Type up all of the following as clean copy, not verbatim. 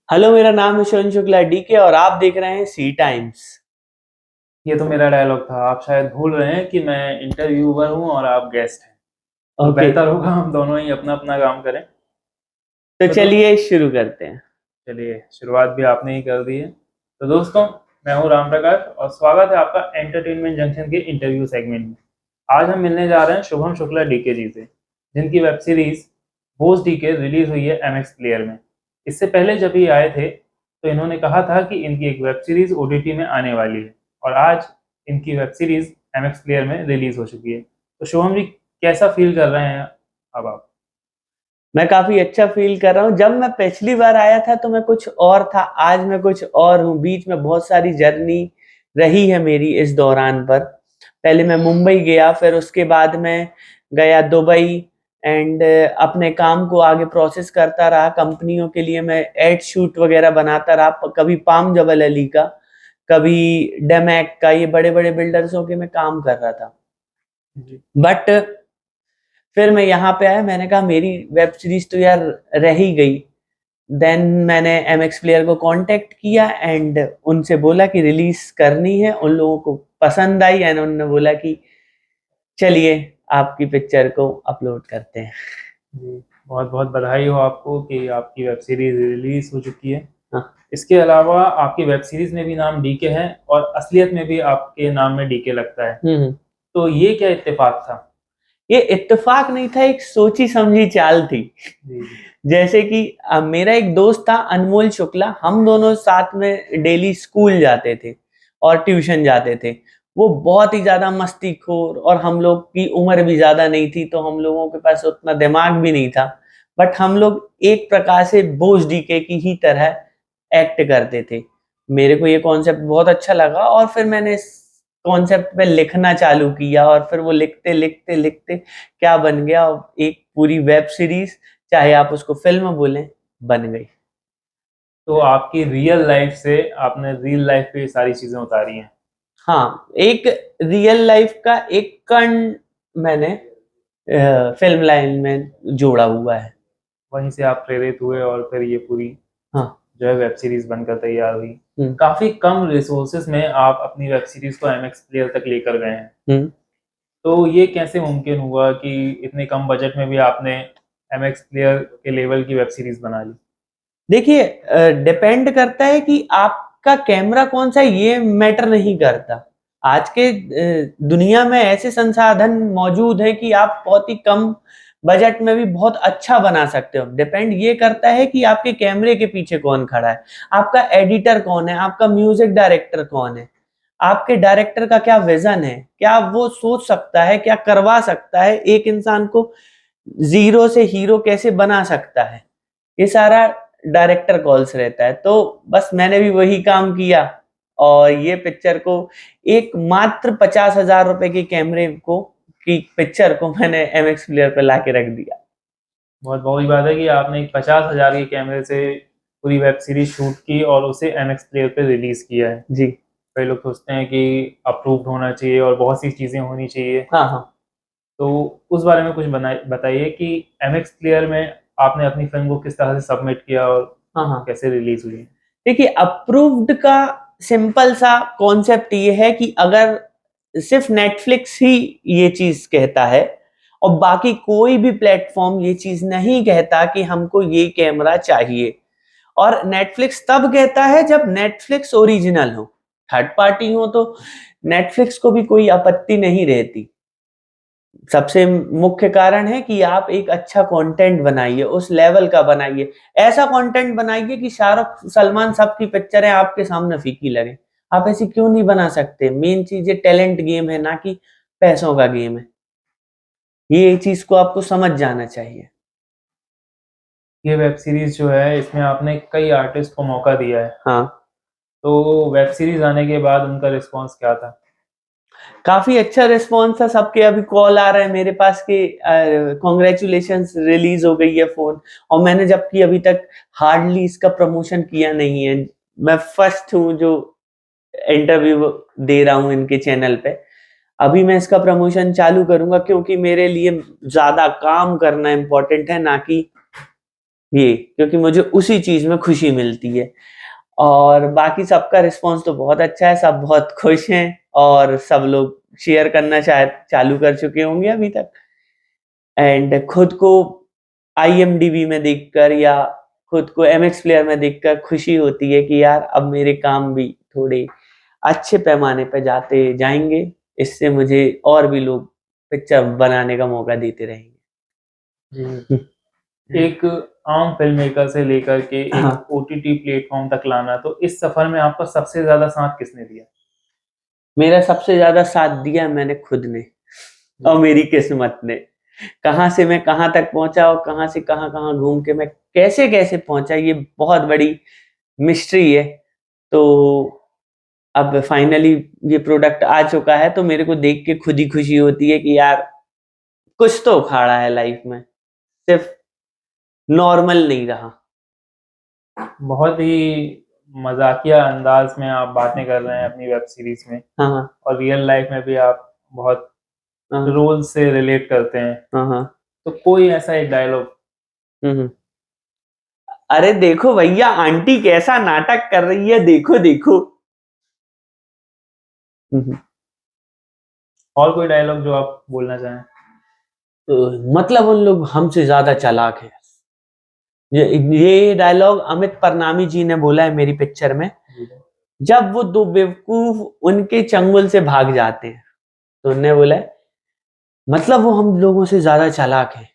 Hello, मेरा नाम है शोन शुक्ला डीके और आप देख रहे हैं सी टाइम्स। ये तो मेरा डायलॉग था। आप शायद भूल रहे हैं कि मैं इंटरव्यूअर हूँ और आप गेस्ट हैं। तो ओके, बेहतर होगा हम दोनों ही अपना अपना काम करें। तो तो दोस्त, चलिए शुरू करते हैं। चलिए शुरुआत भी आपने ही कर दी है। तो दोस्तों, मैं हूँ राम प्रकाश और स्वागत है आपका एंटरटेनमेंट जंक्शन के इंटरव्यू सेगमेंट में। आज हम मिलने जा रहे हैं शुभम शुक्ला डीके जी से, जिनकी web series Bose DK release हुई है एमएक्स प्लेयर में। इससे पहले जब ये आए थे तो इन्होंने कहा था कि इनकी एक वेब सीरीज ओटीटी में आने वाली है, और आज इनकी वेब सीरीज एमएक्स प्लेयर में रिलीज हो चुकी है। तो शुभम जी, कैसा फील कर रहे हैं अब आप? मैं काफी अच्छा फील कर रहा हूँ। जब मैं पिछली बार आया था तो मैं कुछ और था, आज मैं कुछ और हूँ। बीच में बहुत सारी जर्नी रही है मेरी इस दौरान पर। पहले मैं मुंबई गया, फिर उसके बाद मैं गया दुबई एंड अपने काम को आगे प्रोसेस करता रहा। कंपनियों के लिए मैं एड शूट वगैरह बनाता रहा, कभी पाम जबल अली का, कभी डेमैक का। ये बड़े बड़े बिल्डर्सों के मैं काम कर रहा था। जी। बट फिर मैं यहाँ पे आया, मैंने कहा मेरी वेब सीरीज तो यार रह ही गई। देन मैंने एमएक्स प्लेयर को कांटेक्ट किया एंड उनसे बोला कि रिलीज करनी है। उन लोगों को पसंद आई एंड उन्होंने बोला कि चलिए आपकी पिक्चर को अपलोड करते हैं। जी, बहुत बहुत बधाई हो आपको कि आपकी वेब सीरीज रिलीज हो चुकी है। हाँ। इसके अलावा आपकी वेब सीरीज में भी नाम डीके है और असलियत में भी आपके नाम में डीके लगता है। हम्म। तो ये क्या इत्तेफाक था? ये इत्तेफाक नहीं था, एक सोची समझी चाल थी। जी जी। जैसे कि मेरा एक दोस्त था अनमोल शुक्ला, हम दोनों साथ में डेली स्कूल जाते थे और ट्यूशन जाते थे। वो बहुत ही ज्यादा मस्तीखोर और हम लोग की उम्र भी ज्यादा नहीं थी, तो हम लोगों के पास उतना दिमाग भी नहीं था। बट हम लोग एक प्रकार से बोस डीके की ही तरह एक्ट करते थे। मेरे को ये कॉन्सेप्ट बहुत अच्छा लगा और फिर मैंने इस कॉन्सेप्ट पे लिखना चालू किया और फिर वो लिखते लिखते लिखते क्या बन गया, एक पूरी वेब सीरीज, चाहे आप उसको फिल्म बोलें, बन गई। तो आपकी रियल लाइफ से आपने रियल लाइफ पे ये सारी चीजें उतारी हैं। हाँ, एक रियल लाइफ का एक कण मैंने फिल्म लाइन में जोड़ा हुआ है। वहीं से आप प्रेरित हुए और फिर ये पूरी हाँ। जो है वेब सीरीज बनकर तैयार हुई। हम्म। काफी कम रिसोर्सेज में आप अपनी वेब सीरीज को एमएक्स प्लेयर तक लेकर गए हैं। हम्म। तो ये कैसे मुमकिन हुआ कि इतने कम बजट में भी आपने एमएक्स प्लेयर के लेवल की वेब सीरीज बना ली? देखिए, डिपेंड करता है कि आपका कैमरा कौन सा है, ये मैटर नहीं करता। आज के दुनिया में ऐसे संसाधन मौजूद हैं कि आप बहुत ही कम बजट में भी बहुत अच्छा बना सकते हो। डिपेंड ये करता है कि आपके कैमरे के पीछे कौन खड़ा है, आपका एडिटर कौन है, आपका म्यूजिक डायरेक्टर कौन है, आपके डायरेक्टर का क्या विजन है, क्या वो सोच सकता है, क्या करवा सकता है, एक इंसान को जीरो से हीरो कैसे बना सकता है। ये सारा डायरेक्टर कॉल्स रहता है। तो बस मैंने भी वही काम किया और ये पिक्चर को एक मात्र 50,000 रुपए के कैमरे को की पिक्चर को मैंने एमएक्स प्लेयर पे लाके रख दिया। बहुत बहुत बात है कि आपने एक 50,000 के कैमरे से पूरी वेब सीरीज शूट की और उसे एमएक्स प्लेयर पे रिलीज किया है। जी। कई लोग सोचते हैं कि अप्रूव्ड होना चाहिए और बहुत सी चीज़ें होनी चाहिए। हाँ हाँ। तो उस बारे में कुछ बताइए कि एमएक्स प्लेयर में आपने अपनी फिल्म को किस तरह से सबमिट किया और हाँ हाँ। कैसे रिलीज हुई? देखिए, अप्रूव्ड का सिंपल सा कॉन्सेप्ट ये है कि अगर सिर्फ नेटफ्लिक्स ही ये चीज कहता है और बाकी कोई भी प्लेटफॉर्म ये चीज नहीं कहता कि हमको ये कैमरा चाहिए, और नेटफ्लिक्स तब कहता है जब नेटफ्लिक्स ओरिजिनल हो, थर्ड पार्टी हो तो नेटफ्लिक्स को भी कोई आपत्ति नहीं रहती। सबसे मुख्य कारण है कि आप एक अच्छा कंटेंट बनाइए, उस लेवल का बनाइए। ऐसा कंटेंट बनाइए कि शाहरुख सलमान सबकी पिक्चरें आपके सामने फीकी लगे। आप ऐसी क्यों नहीं बना सकते? मेन चीज ये टैलेंट गेम है, ना कि पैसों का गेम है। ये चीज को आपको समझ जाना चाहिए। ये वेब सीरीज जो है इसमें आपने कई आर्टिस्ट को मौका दिया है। हाँ। तो वेब सीरीज आने के बाद उनका रिस्पांस क्या था? काफी अच्छा रिस्पॉन्स था सबके। अभी कॉल आ रहा है मेरे पास कि कॉन्ग्रेचुलेशंस, रिलीज हो गई है फोन। और मैंने जबकि अभी तक हार्डली इसका प्रमोशन किया नहीं है। मैं फर्स्ट हूँ जो इंटरव्यू दे रहा हूँ इनके चैनल पे। अभी मैं इसका प्रमोशन चालू करूंगा क्योंकि मेरे लिए ज्यादा काम करना इंपॉर्टेंट है, ना कि ये, क्योंकि मुझे उसी चीज में खुशी मिलती है। और बाकी सबका रिस्पॉन्स तो बहुत अच्छा है, सब बहुत खुश हैं और सब लोग शेयर करना शायद चालू कर चुके होंगे अभी तक। एंड खुद को आईएमडीबी में देखकर या खुद को एमएक्स प्लेयर में देखकर खुशी होती है कि यार अब मेरे काम भी थोड़े अच्छे पैमाने पे जाते जाएंगे, इससे मुझे और भी लोग पिक्चर बनाने का मौका देते रहेंगे। जी। एक आम फिल्म मेकर से लेकर के हाँ। एक ओटीटी प्लेटफॉर्म तक लाना, तो इस सफर में आपका सबसे ज्यादा साथ किसने दिया? मेरा सबसे ज्यादा साथ दिया मैंने खुद ने और मेरी किस्मत ने। कहाँ से मैं कहाँ तक पहुंचा और कहाँ से कहाँ घूम के मैं कैसे कैसे पहुंचा, ये बहुत बड़ी मिस्ट्री है। तो अब फाइनली ये प्रोडक्ट आ चुका है, तो मेरे को देख के खुद ही खुशी होती है कि यार कुछ तो उखाड़ा है लाइफ में, सिर्फ नॉर्मल नहीं रहा। बहुत ही मजाकिया अंदाज में आप बातें कर रहे हैं अपनी वेब सीरीज में, हाँ और रियल लाइफ में भी आप बहुत हाँ रोल से रिलेट करते हैं। हाँ। तो कोई ऐसा एक डायलॉग? हम्म। अरे देखो भैया, आंटी कैसा नाटक कर रही है, देखो देखो। हम्म। और कोई डायलॉग जो आप बोलना चाहें? मतलब उन लोग हमसे ज्यादा चालाक हैं। ये डायलॉग अमित परनामी जी ने बोला है मेरी पिक्चर में, जब वो दो बेवकूफ उनके चंगुल से भाग जाते हैं, तो उन्होंने बोला है, मतलब वो हम लोगों से ज्यादा चालाक है,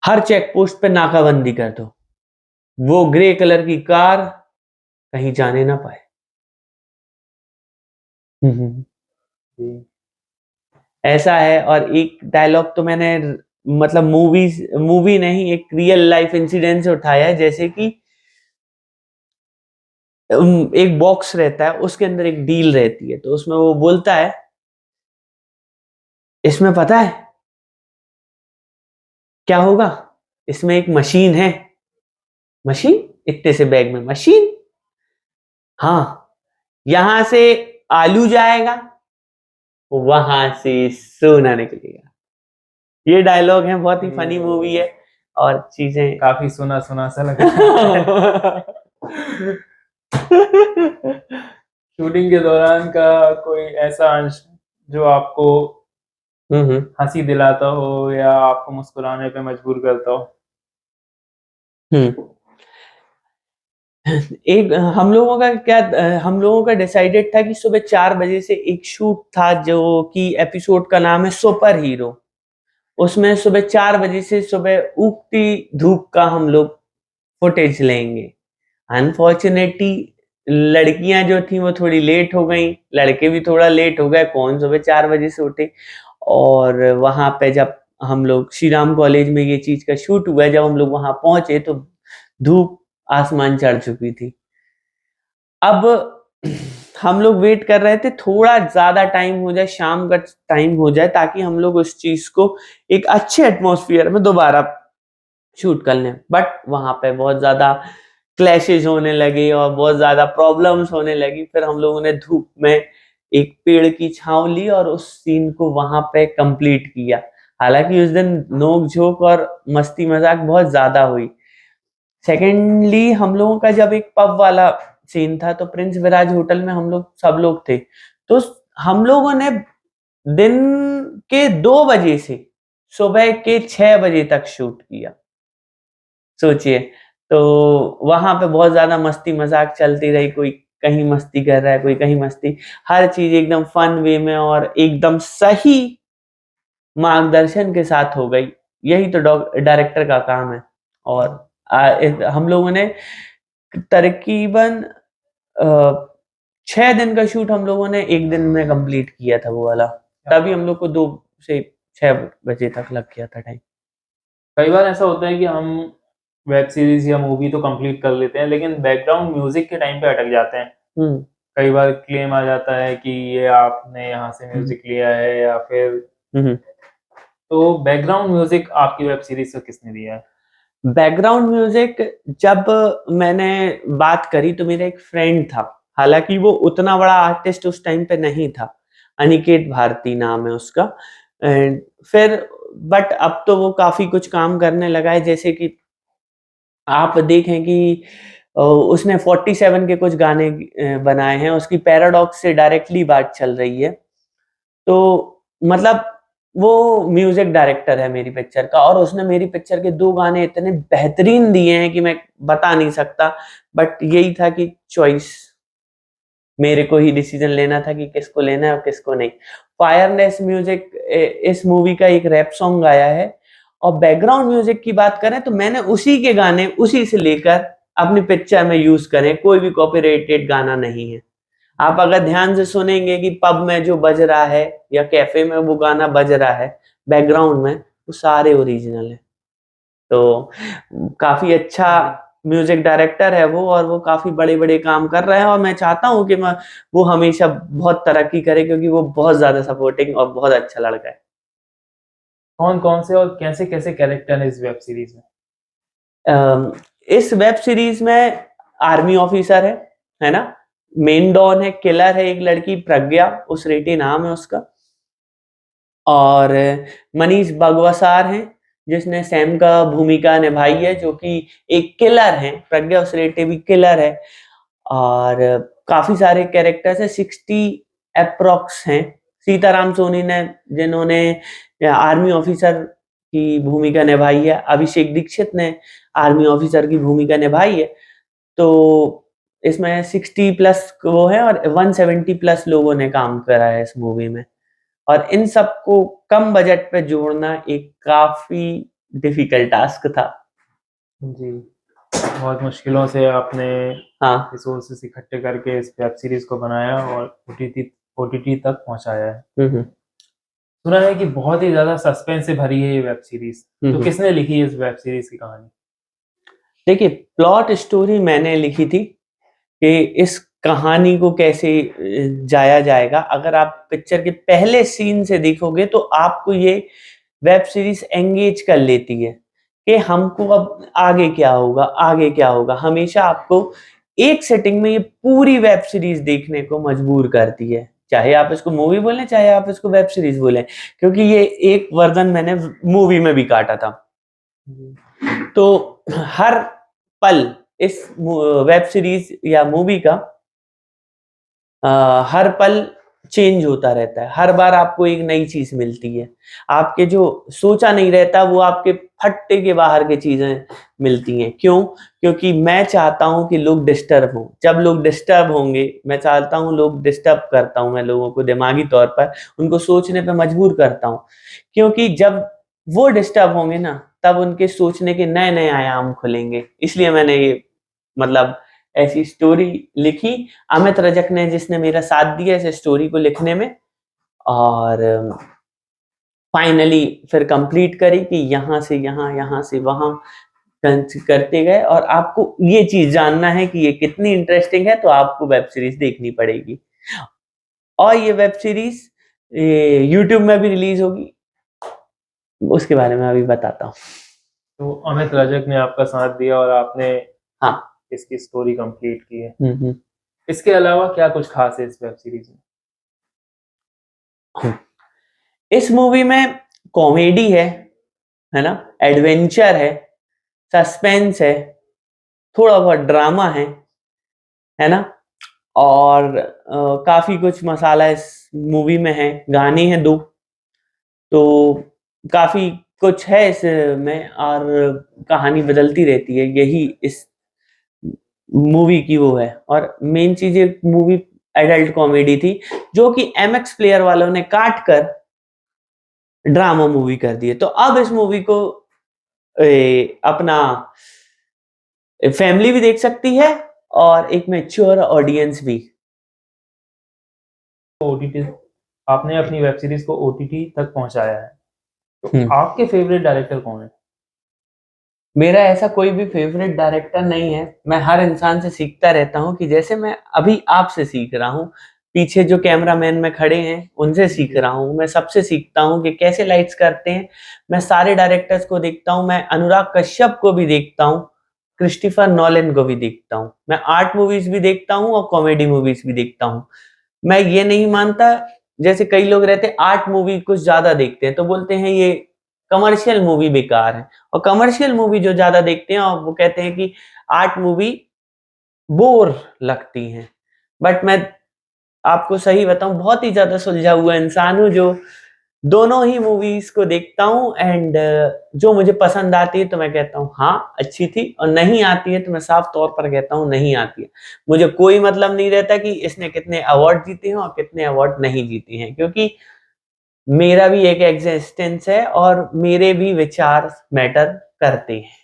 हर चेक पोस्ट पे नाकाबंदी कर दो, वो ग्रे कलर की कार कहीं जाने ना पाए। जी। ऐसा है। और एक डायलॉग तो मैंने मतलब मूवी नहीं, एक रियल लाइफ इंसिडेंट से उठाया है, जैसे कि एक बॉक्स रहता है, उसके अंदर एक डील रहती है, तो उसमें वो बोलता है, इसमें पता है क्या होगा, इसमें एक मशीन है। मशीन? इतने से बैग में मशीन? हाँ, यहां से आलू जाएगा, वहां से सोना निकलेगा। ये डायलॉग है, बहुत ही फनी मूवी है और चीजें काफी सुना सुना सा लग रहा है। शूटिंग के दौरान का कोई ऐसा अंश जो आपको हंसी दिलाता हो या आपको मुस्कुराने पे मजबूर करता हो? हम्म। एक हम लोगों का डिसाइडेड था कि सुबह 4 बजे से एक शूट था, जो कि एपिसोड का नाम है सुपर हीरो। उसमें सुबह 4 बजे से सुबह उगती धूप का हम लोग फुटेज लेंगे। अनफॉर्चुनेटली लड़कियां जो थी वो थोड़ी लेट हो गई, लड़के भी थोड़ा लेट हो गए, कौन सुबह 4 बजे से उठे। और वहां पे जब हम लोग श्री राम कॉलेज में ये चीज का शूट हुआ, जब हम लोग वहां पहुंचे तो धूप आसमान चढ़ चुकी थी। अब हम लोग वेट कर रहे थे थोड़ा ज्यादा टाइम हो जाए, शाम का टाइम हो जाए, ताकि हम लोग उस चीज को एक अच्छे एटमॉस्फेयर में दोबारा शूट कर लें। बट वहां पे बहुत ज्यादा क्लैशेस होने लगे और बहुत ज्यादा प्रॉब्लम्स होने लगी। फिर हम लोगों ने धूप में एक पेड़ की छांव ली और उस सीन को वहां पे कंप्लीट किया। हालांकि उस दिन नोक झोंक और मस्ती मजाक बहुत ज्यादा हुई। सेकेंडली हम लोगों का जब एक पब वाला सीन था, तो प्रिंस विराज होटल में हम लोग सब लोग थे, तो हम लोगों ने दिन के 2 बजे से सुबह के 6 बजे तक शूट किया। सोचिए। तो वहां पे बहुत ज्यादा मस्ती मजाक चलती रही, कोई कहीं मस्ती कर रहा है, कोई कहीं मस्ती, हर चीज एकदम फन वे में और एकदम सही मार्गदर्शन के साथ हो गई। यही तो डायरेक्टर का काम है। और हम लोगों ने तकरीबन 6 दिन का शूट हम लोगों ने एक दिन में कंप्लीट किया था वो वाला। तभी हम लोग को 2 से 6 बजे तक लग गया था टाइम। कई बार ऐसा होता है कि हम वेब सीरीज या मूवी तो कंप्लीट कर लेते हैं, लेकिन बैकग्राउंड म्यूजिक के टाइम पे अटक जाते हैं। कई बार क्लेम आ जाता है कि ये आपने यहाँ से म्यूजिक लिया है, या फिर तो बैकग्राउंड म्यूजिक आपकी वेब सीरीज से किसने दिया है? बैकग्राउंड म्यूजिक जब मैंने बात करी तो मेरा एक फ्रेंड था, हालांकि वो उतना बड़ा आर्टिस्ट उस टाइम पे नहीं था, अनिकेत भारती नाम है उसका। एंड फिर बट अब तो वो काफ़ी कुछ काम करने लगा है, जैसे कि आप देखें कि उसने 47 के कुछ गाने बनाए हैं, उसकी पैराडॉक्स से डायरेक्टली बात चल रही है। तो मतलब वो म्यूज़िक डायरेक्टर है मेरी पिक्चर का, और उसने मेरी पिक्चर के 2 गाने इतने बेहतरीन दिए हैं कि मैं बता नहीं सकता, बट यही था कि चॉइस मेरे को ही डिसीज़न लेना था कि किसको लेना है और किसको नहीं। फायरनेस म्यूज़िक इस मूवी का एक रैप सॉन्ग गाया है, और बैकग्राउंड म्यूज़िक की बात करें तो मैंने उसी के गाने उसी से लेकर अपनी पिक्चर में यूज़ करे, कोई भी कॉपीराइटेड गाना नहीं है। आप अगर ध्यान से सुनेंगे कि पब में जो बज रहा है या कैफ़े में वो गाना बज रहा है बैकग्राउंड में, वो सारे ओरिजिनल हैं। तो काफ़ी अच्छा म्यूज़िक डायरेक्टर है वो, और वो काफ़ी बड़े-बड़े काम कर रहा है, और मैं चाहता हूँ कि वो हमेशा बहुत तरक्की करे, क्योंकि वो बहुत ज़्यादा सपोर्टिंग और बहुत अच्छा लड़का है। कौन-कौन से और कैसे-कैसे कैरेक्टर हैं इस वेब सीरीज़ में? अम, इस वेब सीरीज़ में आर्मी ऑफिसर है ना? मेन डॉन है, किलर है एक लड़की प्रज्ञा, उसेरेटी नाम है उसका। और मनीष बगवासार हैं, जिसने सैम का भूमिका निभाई है, जो कि एक किलर हैं, प्रज्ञा उसेरेटी भी किलर है। और काफ़ी सारे कैरेक्टर्स हैं, 60 एप्रॉक्स हैं। सीताराम सोनी ने, जिन्होंने आर्मी ऑफिसर की भूमिका निभाई है, अभिषेक दीक्षित ने आर्मी ऑफिसर की भूमिका निभाई है। तो इसमें 60 प्लस वो है, और 170 प्लस लोगों ने काम करा है इस मूवी में। और इन सबको कम बजट पे जोड़ना एक काफ़ी डिफ़िकल्ट टास्क था। जी, बहुत मुश्किलों से आपने हाँ। रिसोर्सेज़ इकट्ठे करके इस वेब सीरीज़ को बनाया और ओटीटी तक पहुँचाया है। हुँ, हुँ। सुना है कि बहुत ही ज़्यादा सस्पेंस से भरी है ये वेब सीरीज़। हुँ, तो हुँ। किसने लिखी है इस वेब सीरीज़ की कहानी? देखिए, प्लॉट स्टोरी मैंने लिखी थी कि इस कहानी को कैसे जाया जाएगा। अगर आप पिक्चर के पहले सीन से देखोगे तो आपको ये वेब सीरीज़ एंगेज कर लेती है कि हमको अब आगे क्या होगा, आगे क्या होगा? हमेशा आपको एक सिटिंग में ये पूरी वेब सीरीज़ देखने को मजबूर करती है। चाहे आप इसको मूवी बोलें, चाहे आप इसको वेब सीरीज़ बोलें, क्योंकि ये एक वर्ज़न मैंने मूवी में भी काटा था। जी। तो हर पल इस वेब सीरीज़ या मूवी का हर पल चेंज होता रहता है। हर बार आपको एक नई चीज़ मिलती है। आपके जो सोचा नहीं रहता, वो आपके फट्टे के बाहर की चीज़ें मिलती हैं। क्यों? क्योंकि मैं चाहता हूँ कि लोग डिस्टर्ब हों। जब लोग डिस्टर्ब होंगे, मैं चाहता हूँ लोग डिस्टर्ब करता हूँ मैं लोगों को दिमागी तौर पर, उनको सोचने पे मजबूर करता हूँ। क्योंकि जब वो डिस्टर्ब होंगे ना, तब उनके सोचने के नए-नए आयाम खुलेंगे। इसलिए मैंने ये मतलब ऐसी स्टोरी लिखी। अमित रजक ने, जिसने मेरा साथ दिया इस स्टोरी को लिखने में, और फाइनली फिर कंप्लीट करी कि यहाँ से यहाँ, यहाँ से वहाँ करते गए। और आपको ये चीज़ जानना है कि ये कितनी इंटरेस्टिंग है, तो आपको वेब सीरीज़ देखनी पड़ेगी। और ये वेब सीरीज़ यूट्यूब में भी रिलीज़ होगी, उसके बारे में अभी बताता हूँ। तो अमित रजक ने आपका साथ दिया और आपने हाँ। इसकी स्टोरी कंप्लीट की है। हुँ, हुँ। इसके अलावा क्या कुछ खास है इस वेब सीरीज़ में? इस मूवी में कॉमेडी है ना? एडवेंचर है, सस्पेंस है, थोड़ा बहुत ड्रामा है ना? और काफ़ी कुछ मसाला इस मूवी में है, गाने हैं 2, तो काफ़ी कुछ है इसमें, और कहानी बदलती रहती है, यही इस मूवी की वो है। और मेन चीज़ ये मूवी एडल्ट कॉमेडी थी, जो कि एमएक्स प्लेयर वालों ने काट कर ड्रामा मूवी कर दी है। तो अब इस मूवी को अपना फैमिली भी देख सकती है, और एक मैच्योर ऑडियंस भी। ओटीटी आपने अपनी वेब सीरीज़ को ओटीटी तक पहुँचाया है। तो हुँ। आपके फ़ेवरेट डायरेक्टर कौन है? मेरा ऐसा कोई भी फ़ेवरेट डायरेक्टर नहीं है। मैं हर इंसान से सीखता रहता हूँ, कि जैसे मैं अभी आपसे सीख रहा हूँ, पीछे जो कैमरामैन में खड़े हैं, उनसे सीख जी। रहा हूँ। मैं सबसे सीखता हूँ कि कैसे लाइट्स करते हैं। मैं सारे डायरेक्टर्स को देखता हूँ, मैं अनुराग कश्यप को भी देखता हूँ, क्रिस्टोफर नोलन को भी देखता हूँ। मैं आर्ट मूवीज़ भी देखता हूँ और कॉमेडी मूवीज़ भी देखता हूँ। मैं ये नहीं मानता, जैसे कई लोग रहते हैं आर्ट मूवी कुछ ज़्यादा देखते हैं, तो बोलते हैं ये कमर्शियल मूवी बेकार है, और कमर्शियल मूवी जो ज्यादा देखते हैं और वो कहते हैं कि आर्ट मूवी बोर लगती हैं। बट मैं आपको सही बताऊं, बहुत ही ज्यादा सुलझा हुआ इंसान हूँ, जो दोनों ही मूवीज को देखता हूँ, एंड जो मुझे पसंद आती है तो मैं कहता हूँ हाँ अच्छी थी, और नहीं आती है तो मैं साफ तौर पर कहता हूँ नहीं आती है। मुझे कोई मतलब नहीं रहता कि इसने कितने अवार्ड जीते हैं और कितने अवार्ड नहीं जीते हैं, क्योंकि मेरा भी एक एग्जिस्टेंस है और मेरे भी विचार मैटर करते हैं।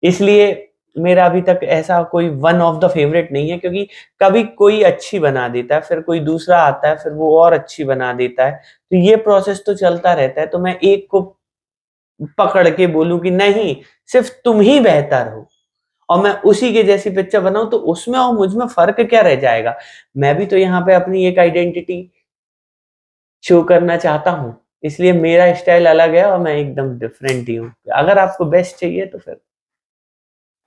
इसलिए मेरा अभी तक ऐसा कोई वन ऑफ द फेवरेट नहीं है, क्योंकि कभी कोई अच्छी बना देता है, फिर कोई दूसरा आता है, फिर वो और अच्छी बना देता है, तो ये प्रोसेस तो चलता रहता है। तो मैं एक को पकड़ के बोलूं कि नहीं, सिर्फ तुम ही बेहतर हो और मैं उसी के जैसी पिक्चर बनाऊं, तो उसमें और मुझ में फर्क क्या रह जाएगा? मैं भी तो यहाँ पे अपनी एक आइडेंटिटी शो करना चाहता हूँ, इसलिए मेरा स्टाइल अलग है और मैं एकदम डिफरेंट ही हूँ। अगर आपको बेस्ट चाहिए तो फिर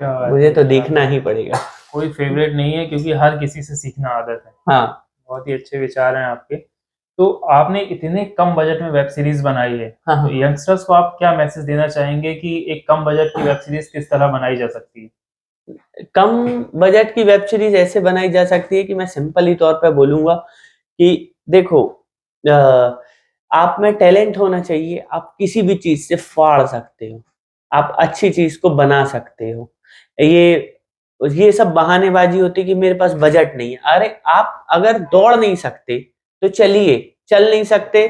क्या बात मुझे है, तो क्या बात देखना है। ही पड़ेगा। कोई फेवरेट नहीं है, क्योंकि हर किसी से सीखना आदत है। हाँ। बहुत ही अच्छे विचार हैं आपके। तो आपने इतने कम बजट में वेब सीरीज बनाई है, हाँ, तो हाँ। यंगस्टर्स को आप क्या मैसेज देना चाहेंगे कि एक कम बजट की वेब सीरीज किस तरह बनाई जा सकती है? कम बजट की वेब सीरीज ऐसे बनाई जा सकती है कि मैं सिंपल ही तौर पे बोलूँगा कि देखो, अ, आप में टैलेंट होना चाहिए, आप किसी भी चीज़ से फाड़ सकते हो, आप अच्छी चीज़ को बना सकते हो। ये सब बहानेबाज़ी होती है कि मेरे पास बजट नहीं है। अरे! आप अगर दौड़ नहीं सकते, तो चलिए, चल नहीं सकते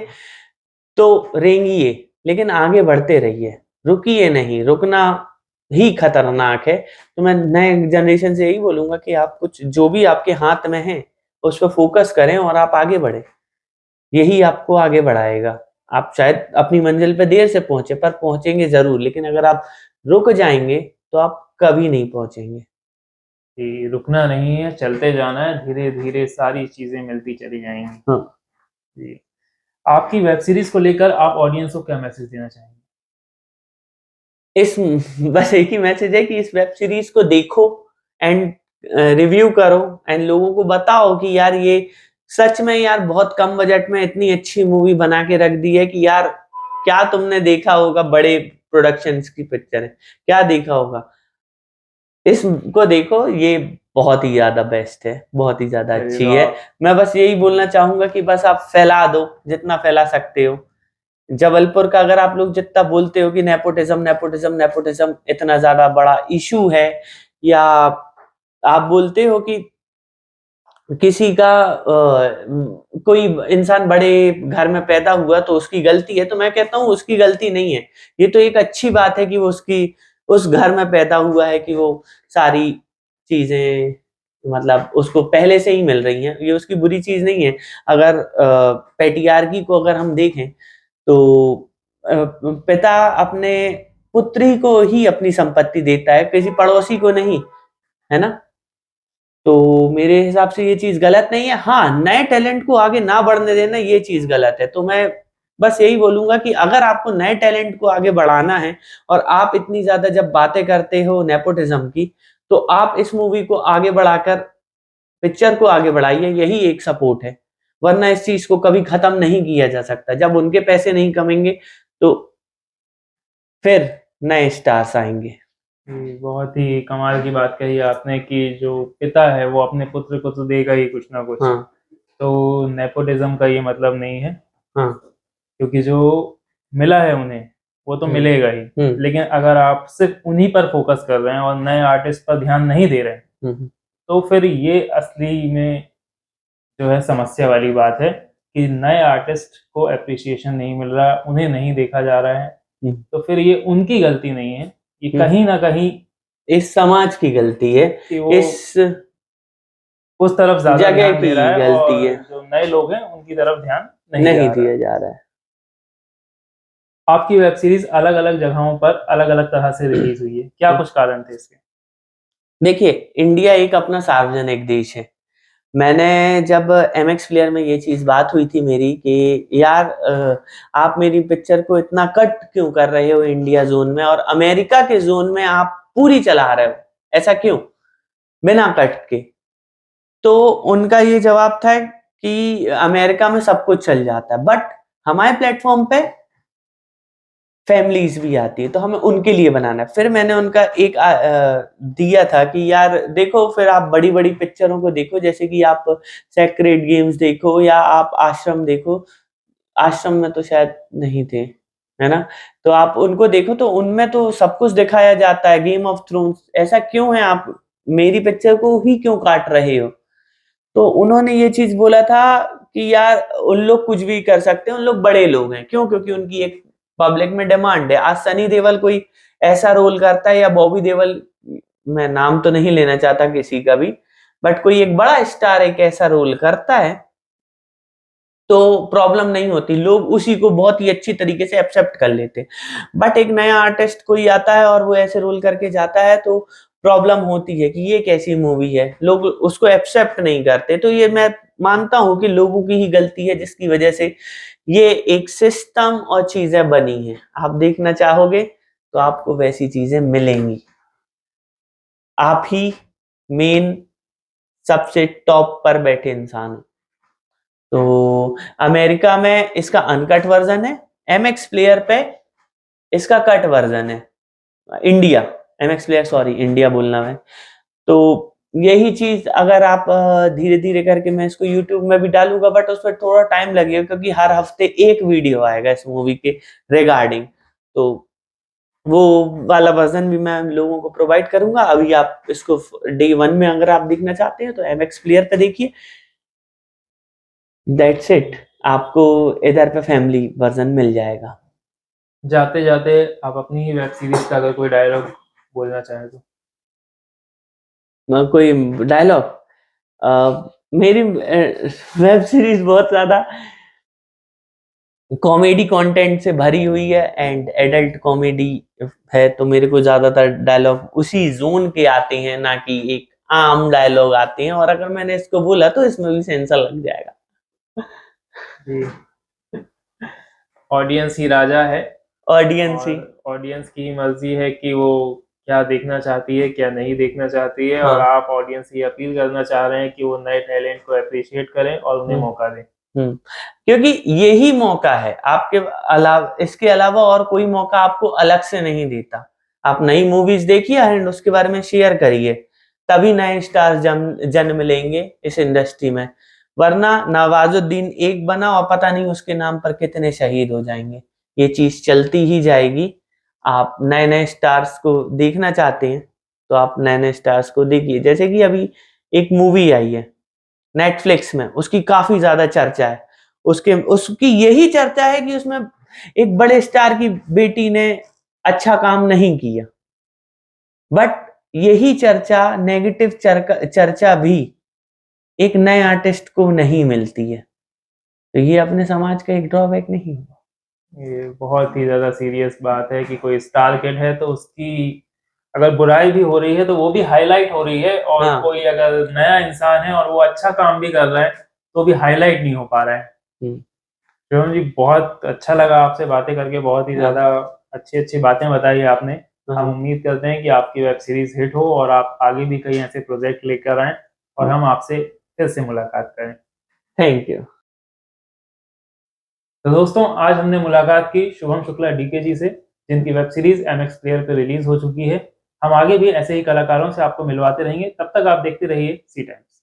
तो रेंगिए, लेकिन आगे बढ़ते रहिए, रुकिए नहीं, रुकना ही खतरनाक है। तो मैं नए जनरेशन से यही बोलूँगा कि आप कुछ जो भी आपके हाथ में है, उस पे फ़ोकस करें और आप आगे बढ़ें। यही आपको आगे बढ़ाएगा। आप शायद अपनी मंज़िल पे देर से पहुँचे, पर पहुँचेंगे ज़रूर, लेकिन अगर आप रुक जाएँगे, तो आप कभी नहीं पहुँचेंगे। कि रुकना नहीं है, चलते जाना है, धीरे-धीरे सारी चीज़ें मिलती चली जाएँगी। हाँ। जी। आपकी वेब सीरीज़ को लेकर आप ऑडियंस को क्या मैसेज देना चाहेंगे? इस बस एक ही मैसेज है कि इस वेब सीरीज़ को देखो एंड रिव्यू करो एंड लोगों को बताओ कि यार ये सच में यार बहुत कम बजट में इतनी अच्छी मूवी बना के रख दी है कि यार क्या तुमने देखा होगा बड़े प्रोडक्शंस की पिक्चर है, क्या देखा होगा? इसको देखो, ये बहुत ही ज़्यादा बेस्ट है, बहुत ही ज़्यादा चलिए, अच्छी तो है। आप मैं बस यही बोलना चाहूँगा कि बस आप फैला दो, जितना फैला सकते हो। जबलपुर का अगर आप लोग जितना बोलते हो कि नेपोटिज्म नेपोटिज्म नेपोटिज्म इतना ज्यादा बड़ा इशू है, या आप बोलते हो कि किसी का कोई इंसान बड़े घर में पैदा हुआ तो उसकी गलती है, तो मैं कहता हूँ उसकी गलती नहीं है। ये तो एक अच्छी बात है कि वो उसकी उस घर में पैदा हुआ है, कि वो सारी चीजें मतलब उसको पहले से ही मिल रही हैं, ये उसकी बुरी चीज नहीं है। अगर पैट्रियार्की को अगर हम देखें, तो पिता अपने पुत्री को ही अपनी संपत्ति देता है, किसी पड़ोसी को नहीं, है ना? तो मेरे हिसाब से ये चीज़ गलत नहीं है। हाँ, नए टैलेंट को आगे ना बढ़ने देना, ये चीज़ गलत है। तो मैं बस यही बोलूँगा कि अगर आपको नए टैलेंट को आगे बढ़ाना है और आप इतनी ज़्यादा जब बातें करते हो नेपोटिज़्म की, तो आप इस मूवी को आगे बढ़ाकर पिक्चर को आगे बढ़ाइए, यही एक सपोर्ट है। वरना इस चीज़ को कभी खत्म नहीं किया जा सकता। जब उनके पैसे नहीं कमेंगे, तो फिर नए स्टार्स आएँगे। जी, बहुत ही कमाल की बात कही आपने कि जो पिता है वो अपने पुत्र को तो देगा ही कुछ ना कुछ। हाँ, तो नेपोटिज़्म का ये मतलब नहीं है, हाँ। क्योंकि जो मिला है उन्हें, वो तो हुँ, मिलेगा ही। हुँ, लेकिन अगर आप सिर्फ़ उन्हीं पर फ़ोकस कर रहे हैं और नए आर्टिस्ट पर ध्यान नहीं दे रहे हैं, हुँ, हुँ, तो फिर ये असली में जो है समस्या वाली बात है कि नए आर्टिस्ट को एप्रिसिएशन नहीं मिल रहा, उन्हें नहीं देखा जा रहा है। हुँ, तो फिर ये उनकी गलती नहीं है, ये हुँ। कहीं न कहीं इस समाज की गलती है, कि वो इस उस तरफ ज़्यादा जगह ध्यान की दे रहा है गलती और है, जो नए लोग हैं, उनकी तरफ ध्यान नहीं नहीं जा रहा है। दिया जा रहा है। आपकी वेब सीरीज़ अलग-अलग जगहों पर अलग-अलग तरह से रिलीज़ हुई है। क्या कुछ कारण थे इसके? देखिए, इंडिया एक अपना सार्वजनिक देश है। मैंने जब एमएक्स प्लेयर में ये चीज़ बात हुई थी मेरी कि यार आप मेरी पिक्चर को इतना कट क्यों कर रहे हो इंडिया ज़ोन में, और अमेरिका के ज़ोन में आप पूरी चला रहे हो, ऐसा क्यों? बिना कट के। तो उनका ये जवाब था कि अमेरिका में सब कुछ चल जाता है, बट हमारे प्लेटफ़ॉर्म पे फैमिलीज भी आती है, तो हमें उनके लिए बनाना है। फिर मैंने उनका एक दिया था कि यार देखो, फिर आप बड़ी बड़ी पिक्चरों को देखो, जैसे कि आप सेक्रेड गेम्स देखो या आप आश्रम देखो। आश्रम में तो शायद नहीं थे, है ना? तो आप उनको देखो, तो उनमें तो सब कुछ दिखाया जाता है। गेम ऑफ थ्रोन्स, ऐसा क्यों है, आप मेरी पिक्चर को ही क्यों काट रहे हो? तो उन्होंने ये चीज बोला था कि यार उन लोग कुछ भी कर सकते हैं, उन लोग बड़े लोग हैं। क्यों? क्योंकि उनकी एक पब्लिक में डिमांड है। आज सनी देओल कोई ऐसा रोल करता है या बॉबी देओल, मैं नाम तो नहीं लेना चाहता किसी का भी, बट कोई एक बड़ा स्टार एक ऐसा रोल करता है, तो प्रॉब्लम नहीं होती, लोग उसी को बहुत ही अच्छी तरीके से एक्सेप्ट कर लेते हैं। बट एक नया आर्टिस्ट कोई आता है और वो ऐसे रोल करके जाता है, तो प्रॉब्लम होती है कि ये कैसी मूवी है, लोग उसको एक्सेप्ट नहीं करते। तो ये मैं मानता हूँ कि लोगों की ही गलती है, जिसकी वजह से ये एक सिस्टम और चीजें बनी हैं। आप देखना चाहोगे तो आपको वैसी चीजें मिलेंगी। आप ही मेन सबसे टॉप पर बैठे इंसान हो। तो अमेरिका में इसका अनकट वर्जन है, एमएक्स प्लेयर पे इसका कट वर्जन है। India, MX player, sorry India बोलना है। तो यही चीज अगर आप धीरे धीरे करके, मैं इसको यूट्यूब में भी डालूंगा, बट उस पर थोड़ा टाइम लगेगा, क्योंकि हर हफ्ते एक वीडियो आएगा इस मूवी के रिगार्डिंग। तो वो वाला वर्जन भी मैं लोगों को प्रोवाइड करूंगा। अभी आप इसको डे 1 में अगर आप देखना चाहते हैं तो एमएक्स प्लेयर पे देखिए। That's it. आपको इधर पे फैमिली वर्जन मिल जाएगा। जाते जाते आप अपनी ही वेब सीरीज का अगर कोई डायलॉग बोलना चाहें तो। कोई डायलॉग, मेरी वेब सीरीज बहुत ज्यादा कॉमेडी कंटेंट से भरी हुई है एंड एडल्ट कॉमेडी है, तो मेरे को ज्यादातर डायलॉग उसी जोन के आते हैं, ना कि एक आम डायलॉग आते हैं। और अगर मैंने इसको बोला तो इसमें भी सेंसर लग जाएगा। जी, ऑडियंस ही राजा है ऑडियंस ही, और ऑडियंस की मर्जी है कि वो क्या देखना चाहती है, क्या नहीं देखना चाहती है। और हाँ। आप ऑडियंस ही अपील करना चाह रहे हैं कि वो नए टैलेंट को अप्रिशिएट करें और उन्हें हम्म मौका दें। क्योंकि यही मौका है, आपके अलावा, इसके अलावा और कोई मौका आपको अलग से नहीं देता। आप नई मूवीज देखिए एंड उसके बारे में शेयर करिए, तभी नए स्टार जन्म लेंगे इस इंडस्ट्री में। वरना नवाजुद्दीन एक बना और पता नहीं उसके नाम पर कितने शहीद हो जाएंगे। ये चीज चलती ही जाएगी। आप नए नए स्टार्स को देखना चाहते हैं तो आप नए नए स्टार्स को देखिए। जैसे कि अभी एक मूवी आई है नेटफ्लिक्स में, उसकी काफी ज्यादा चर्चा है। उसकी यही चर्चा है कि उसमें एक बड़े स्टार की बेटी ने अच्छा काम नहीं किया, बट यही चर्चा, नेगेटिव चर्चा भी एक नए आर्टिस्ट को नहीं मिलती है। तो ये अपने समाज का एक ड्रॉबैक नहीं है। ये बहुत ही ज़्यादा सीरियस बात है कि कोई स्टार किड है तो उसकी अगर बुराई भी हो रही है तो वो भी हाईलाइट हो रही है, और हाँ। कोई अगर नया इंसान है और वो अच्छा काम भी कर रहा है तो भी हाईलाइट नहीं हो पा रहा है। हम्म, शिवम जी, बहुत अच्छा लगा आपसे बातें करके, बहुत ही हाँ। ज़्यादा अच्छी-अच्छी बातें बताई आपने। हम हाँ। उम्मीद करते हैं कि आपकी वेब सीरीज़ हिट हो और आप आगे भी कई ऐसे प्रोजेक्ट लेकर आएँ और हम आपसे फिर से मुलाकात करें। Thank you. तो दोस्तों, आज हमने मुलाकात की शुभम शुक्ला डीके जी से, जिनकी वेब सीरीज़ एमएक्स प्लेयर पे रिलीज़ हो चुकी है। हम आगे भी ऐसे ही कलाकारों से आपको मिलवाते रहेंगे। तब तक आप देखते रहिए सी टाइम्स।